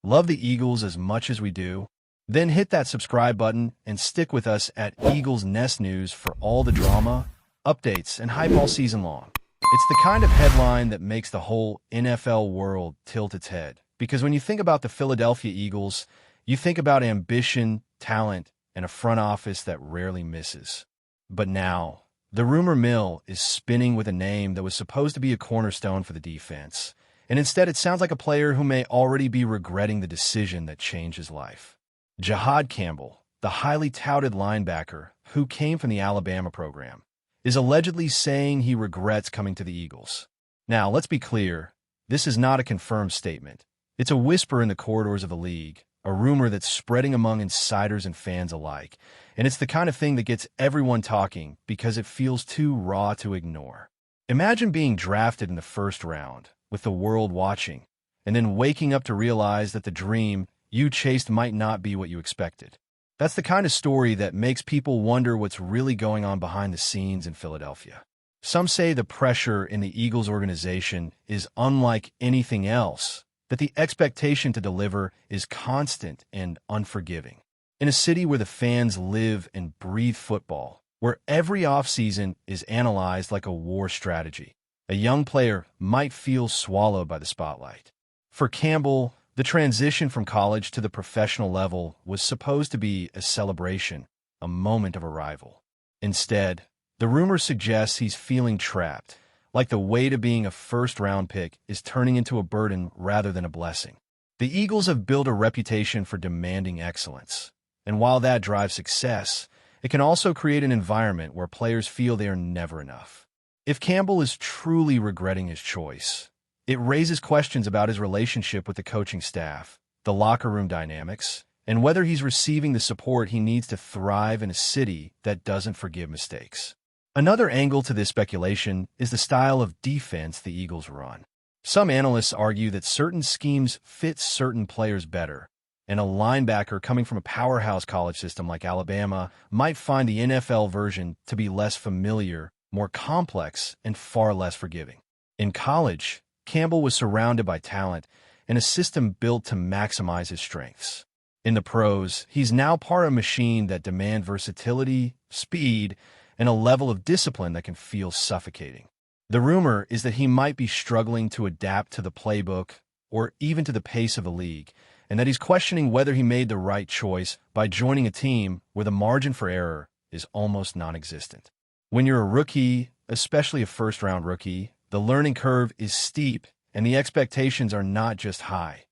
Love the Eagles as much as we do? Then hit that subscribe button and stick with us at Eagles Nest News for all the drama, updates, and hype all season long. It's the kind of headline that makes the whole NFL world tilt its head. Because when you think about the Philadelphia Eagles, you think about ambition, talent, and a front office that rarely misses. But now, the rumor mill is spinning with a name that was supposed to be a cornerstone for the defense. And instead, it sounds like a player who may already be regretting the decision that changed his life. JIHAAD Campbell, the highly touted linebacker who came from the Alabama program, is allegedly saying he regrets coming to the Eagles. Now, let's be clear, this is not a confirmed statement. It's a whisper in the corridors of the league, a rumor that's spreading among insiders and fans alike, and it's the kind of thing that gets everyone talking because it feels too raw to ignore. Imagine being drafted in the first round, with the world watching, and then waking up to realize that the dream you chased might not be what you expected. That's the kind of story that makes people wonder what's really going on behind the scenes in Philadelphia. Some say the pressure in the Eagles organization is unlike anything else, that the expectation to deliver is constant and unforgiving. In a city where the fans live and breathe football, where every offseason is analyzed like a war strategy, a young player might feel swallowed by the spotlight. For Campbell, the transition from college to the professional level was supposed to be a celebration, a moment of arrival. Instead, the rumor suggests he's feeling trapped, like the weight of being a first-round pick is turning into a burden rather than a blessing. The Eagles have built a reputation for demanding excellence, and while that drives success, it can also create an environment where players feel they are never enough. If Campbell is truly regretting his choice, it raises questions about his relationship with the coaching staff, the locker room dynamics, and whether he's receiving the support he needs to thrive in a city that doesn't forgive mistakes. Another angle to this speculation is the style of defense the Eagles run. Some analysts argue that certain schemes fit certain players better, and a linebacker coming from a powerhouse college system like Alabama might find the NFL version to be less familiar, more complex, and far less forgiving. In college, Campbell was surrounded by talent and a system built to maximize his strengths. In the pros, he's now part of a machine that demands versatility, speed, and a level of discipline that can feel suffocating. The rumor is that he might be struggling to adapt to the playbook or even to the pace of the league, and that he's questioning whether he made the right choice by joining a team where the margin for error is almost non-existent. When you're a rookie, especially a first-round rookie, the learning curve is steep, and the expectations are not just high.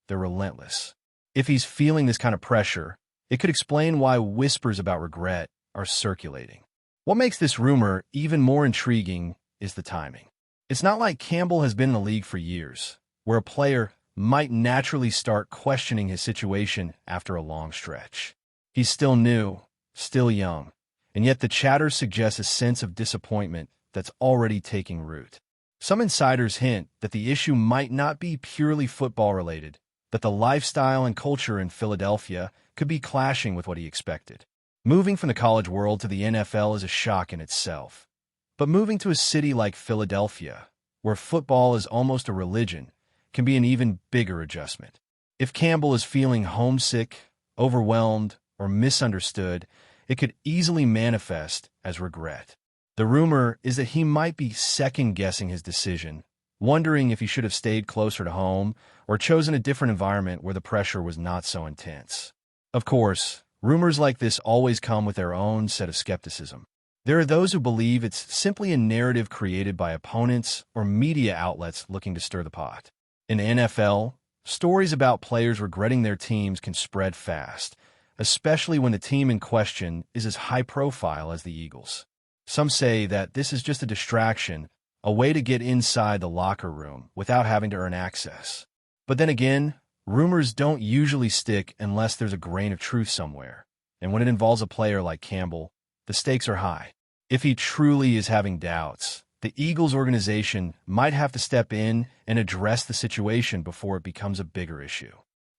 They're relentless. If he's feeling this kind of pressure, it could explain why whispers about regret are circulating. What makes this rumor even more intriguing is the timing. It's not like Campbell has been in the league for years, where a player might naturally start questioning his situation after a long stretch. He's still new, still young, and yet the chatter suggests a sense of disappointment that's already taking root. Some insiders hint that the issue might not be purely football-related, that the lifestyle and culture in Philadelphia could be clashing with what he expected. Moving from the college world to the NFL is a shock in itself. But moving to a city like Philadelphia, where football is almost a religion, can be an even bigger adjustment. If Campbell is feeling homesick, overwhelmed, or misunderstood, it could easily manifest as regret. The rumor is that he might be second-guessing his decision, wondering if he should have stayed closer to home or chosen a different environment where the pressure was not so intense. Of course, rumors like this always come with their own set of skepticism. There are those who believe it's simply a narrative created by opponents or media outlets looking to stir the pot. In the NFL, stories about players regretting their teams can spread fast, especially when the team in question is as high-profile as the Eagles. Some say that this is just a distraction, a way to get inside the locker room without having to earn access. But then again, rumors don't usually stick unless there's a grain of truth somewhere. And when it involves a player like Campbell, the stakes are high. If he truly is having doubts, the Eagles organization might have to step in and address the situation before it becomes a bigger issue.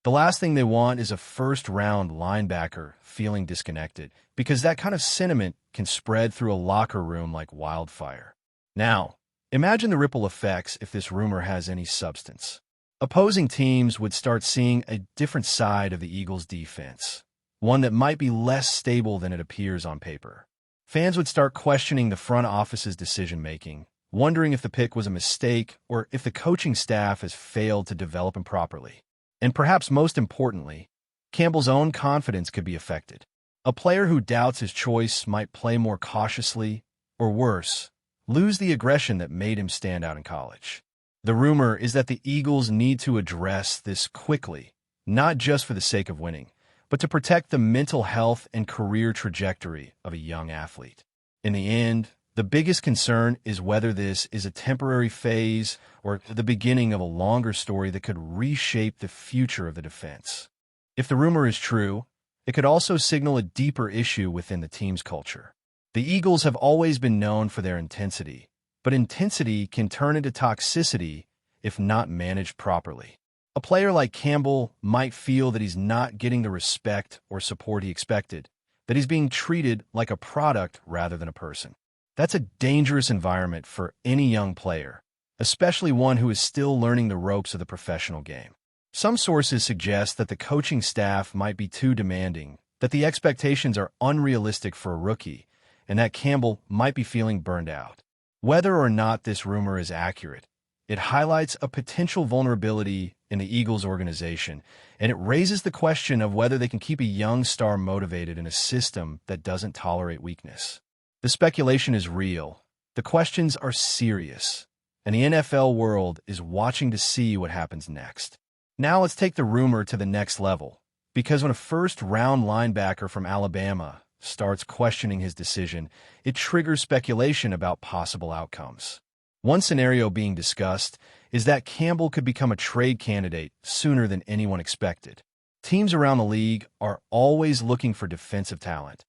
The last thing they want is a first-round linebacker feeling disconnected, because that kind of sentiment can spread through a locker room like wildfire. Now, imagine the ripple effects if this rumor has any substance. Opposing teams would start seeing a different side of the Eagles' defense, one that might be less stable than it appears on paper. Fans would start questioning the front office's decision-making, wondering if the pick was a mistake or if the coaching staff has failed to develop him properly. And perhaps most importantly, Campbell's own confidence could be affected. A player who doubts his choice might play more cautiously, or worse, lose the aggression that made him stand out in college. The rumor is that the Eagles need to address this quickly, not just for the sake of winning, but to protect the mental health and career trajectory of a young athlete. In the end, the biggest concern is whether this is a temporary phase or the beginning of a longer story that could reshape the future of the defense. If the rumor is true, it could also signal a deeper issue within the team's culture. The Eagles have always been known for their intensity, but intensity can turn into toxicity if not managed properly. A player like Campbell might feel that he's not getting the respect or support he expected, that he's being treated like a product rather than a person. That's a dangerous environment for any young player, especially one who is still learning the ropes of the professional game. Some sources suggest that the coaching staff might be too demanding, that the expectations are unrealistic for a rookie, and that Campbell might be feeling burned out. Whether or not this rumor is accurate, it highlights a potential vulnerability in the Eagles organization, and it raises the question of whether they can keep a young star motivated in a system that doesn't tolerate weakness. The speculation is real, the questions are serious, and the NFL world is watching to see what happens next. Now let's take the rumor to the next level, because when a first-round linebacker from Alabama starts questioning his decision, it triggers speculation about possible outcomes. One scenario being discussed is that Campbell could become a trade candidate sooner than anyone expected. Teams around the league are always looking for defensive talent,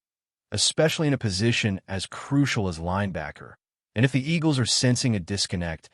especially in a position as crucial as linebacker. And if the Eagles are sensing a disconnect,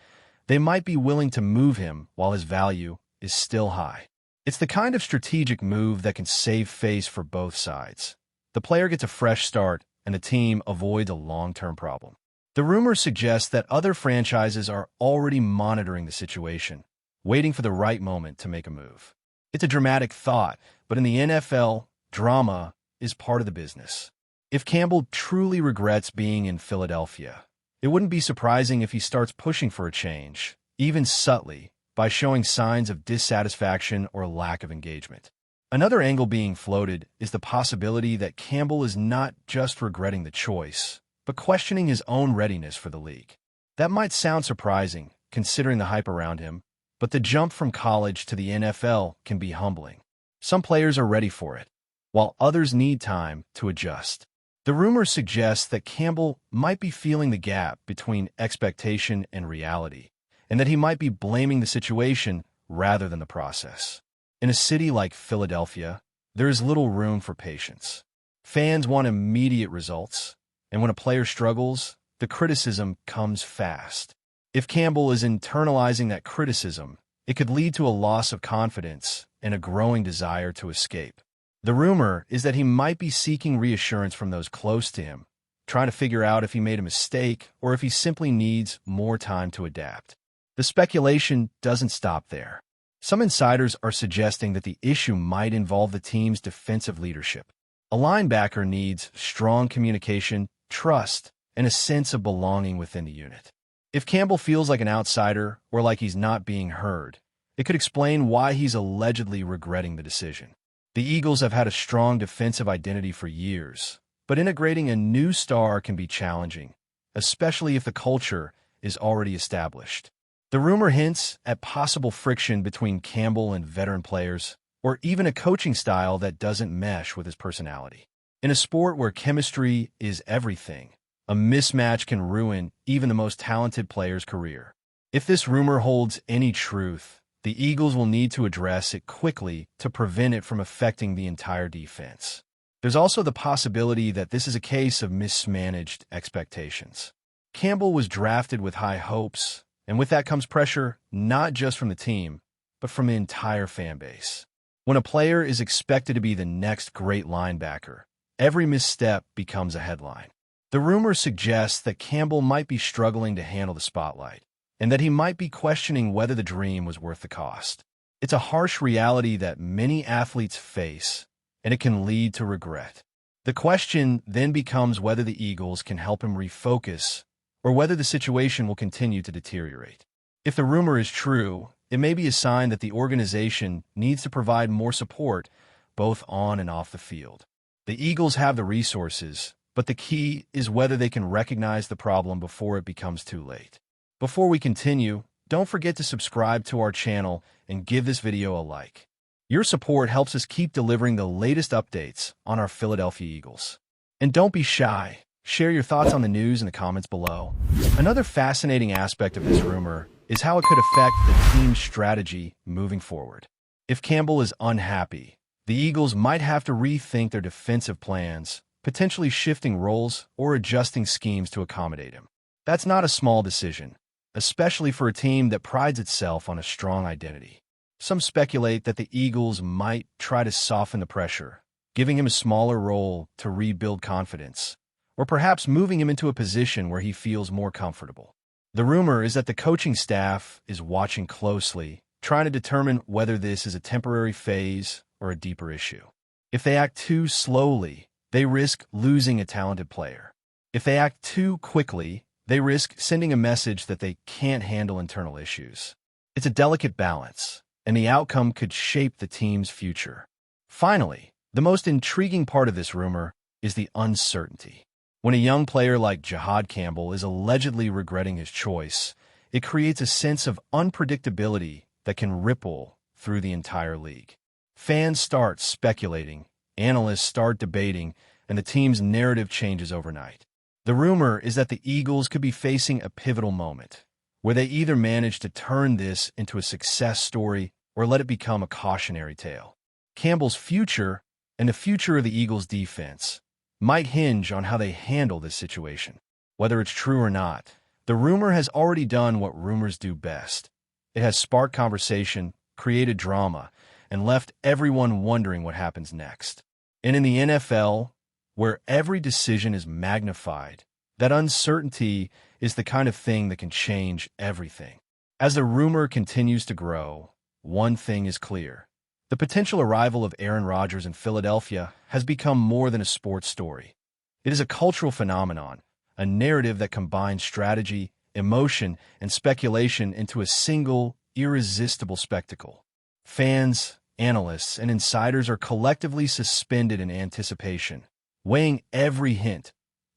they might be willing to move him while his value is still high. It's the kind of strategic move that can save face for both sides. The player gets a fresh start, and the team avoids a long-term problem. The rumor suggests that other franchises are already monitoring the situation, waiting for the right moment to make a move. It's a dramatic thought, but in the NFL, drama is part of the business. If Campbell truly regrets being in Philadelphia, it wouldn't be surprising if he starts pushing for a change, even subtly, by showing signs of dissatisfaction or lack of engagement. Another angle being floated is the possibility that Campbell is not just regretting the choice, but questioning his own readiness for the league. That might sound surprising, considering the hype around him, but the jump from college to the NFL can be humbling. Some players are ready for it, while others need time to adjust. The rumor suggests that Campbell might be feeling the gap between expectation and reality, and that he might be blaming the situation rather than the process. In a city like Philadelphia, there is little room for patience. Fans want immediate results, and when a player struggles, the criticism comes fast. If Campbell is internalizing that criticism, it could lead to a loss of confidence and a growing desire to escape. The rumor is that he might be seeking reassurance from those close to him, trying to figure out if he made a mistake or if he simply needs more time to adapt. The speculation doesn't stop there. Some insiders are suggesting that the issue might involve the team's defensive leadership. A linebacker needs strong communication, trust, and a sense of belonging within the unit. If Campbell feels like an outsider or like he's not being heard, it could explain why he's allegedly regretting the decision. The Eagles have had a strong defensive identity for years, but integrating a new star can be challenging, especially if the culture is already established. The rumor hints at possible friction between Campbell and veteran players, or even a coaching style that doesn't mesh with his personality. In a sport where chemistry is everything, a mismatch can ruin even the most talented player's career. If this rumor holds any truth, the Eagles will need to address it quickly to prevent it from affecting the entire defense. There's also the possibility that this is a case of mismanaged expectations. Campbell was drafted with high hopes, and with that comes pressure not just from the team, but from the entire fan base. When a player is expected to be the next great linebacker, every misstep becomes a headline. The rumor suggests that Campbell might be struggling to handle the spotlight, and that he might be questioning whether the dream was worth the cost. It's a harsh reality that many athletes face, and it can lead to regret. The question then becomes whether the Eagles can help him refocus, or whether the situation will continue to deteriorate. If the rumor is true, it may be a sign that the organization needs to provide more support, both on and off the field. The Eagles have the resources, but the key is whether they can recognize the problem before it becomes too late. Before we continue, don't forget to subscribe to our channel and give this video a like. Your support helps us keep delivering the latest updates on our Philadelphia Eagles. And don't be shy. Share your thoughts on the news in the comments below. Another fascinating aspect of this rumor is how it could affect the team's strategy moving forward. If Campbell is unhappy, the Eagles might have to rethink their defensive plans, potentially shifting roles or adjusting schemes to accommodate him. That's not a small decision, especially for a team that prides itself on a strong identity. Some speculate that the Eagles might try to soften the pressure, giving him a smaller role to rebuild confidence, or perhaps moving him into a position where he feels more comfortable. The rumor is that the coaching staff is watching closely, trying to determine whether this is a temporary phase or a deeper issue. If they act too slowly, they risk losing a talented player. If they act too quickly, they risk sending a message that they can't handle internal issues. It's a delicate balance, and the outcome could shape the team's future. Finally, the most intriguing part of this rumor is the uncertainty. When a young player like JIHAAD Campbell is allegedly regretting his choice, it creates a sense of unpredictability that can ripple through the entire league. Fans start speculating, analysts start debating, and the team's narrative changes overnight. The rumor is that the Eagles could be facing a pivotal moment, where they either manage to turn this into a success story or let it become a cautionary tale. Campbell's future, and the future of the Eagles' defense, might hinge on how they handle this situation. Whether it's true or not, the rumor has already done what rumors do best. It has sparked conversation, created drama, and left everyone wondering what happens next. And in the NFL, where every decision is magnified, that uncertainty is the kind of thing that can change everything. As the rumor continues to grow, one thing is clear. The potential arrival of Aaron Rodgers in Philadelphia has become more than a sports story. It is a cultural phenomenon, a narrative that combines strategy, emotion, and speculation into a single, irresistible spectacle. Fans, analysts, and insiders are collectively suspended in anticipation, weighing every hint,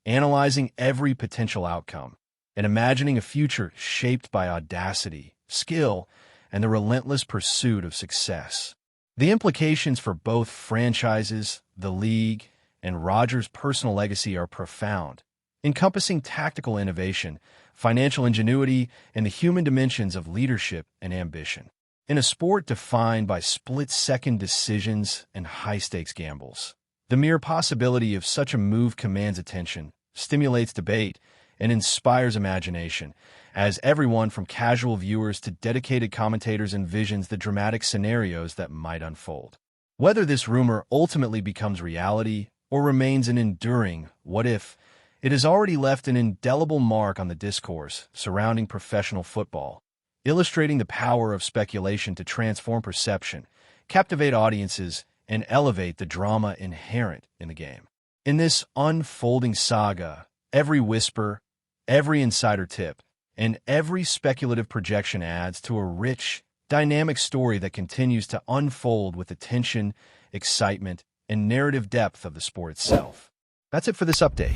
analyzing every potential outcome, and imagining a future shaped by audacity, skill, and the relentless pursuit of success. The implications for both franchises, the league, and Rodgers' personal legacy are profound, encompassing tactical innovation, financial ingenuity, and the human dimensions of leadership and ambition. In a sport defined by split-second decisions and high-stakes gambles, the mere possibility of such a move commands attention, stimulates debate, and inspires imagination, as everyone from casual viewers to dedicated commentators envisions the dramatic scenarios that might unfold. Whether this rumor ultimately becomes reality or remains an enduring what if, it has already left an indelible mark on the discourse surrounding professional football, illustrating the power of speculation to transform perception, captivate audiences, and elevate the drama inherent in the game. In this unfolding saga, every whisper, every insider tip, and every speculative projection adds to a rich, dynamic story that continues to unfold with the tension, excitement, and narrative depth of the sport itself. That's it for this update.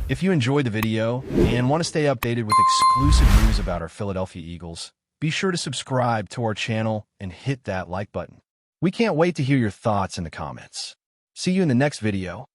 If you enjoyed the video and want to stay updated with exclusive news about our Philadelphia Eagles, be sure to subscribe to our channel and hit that like button. We can't wait to hear your thoughts in the comments. See you in the next video.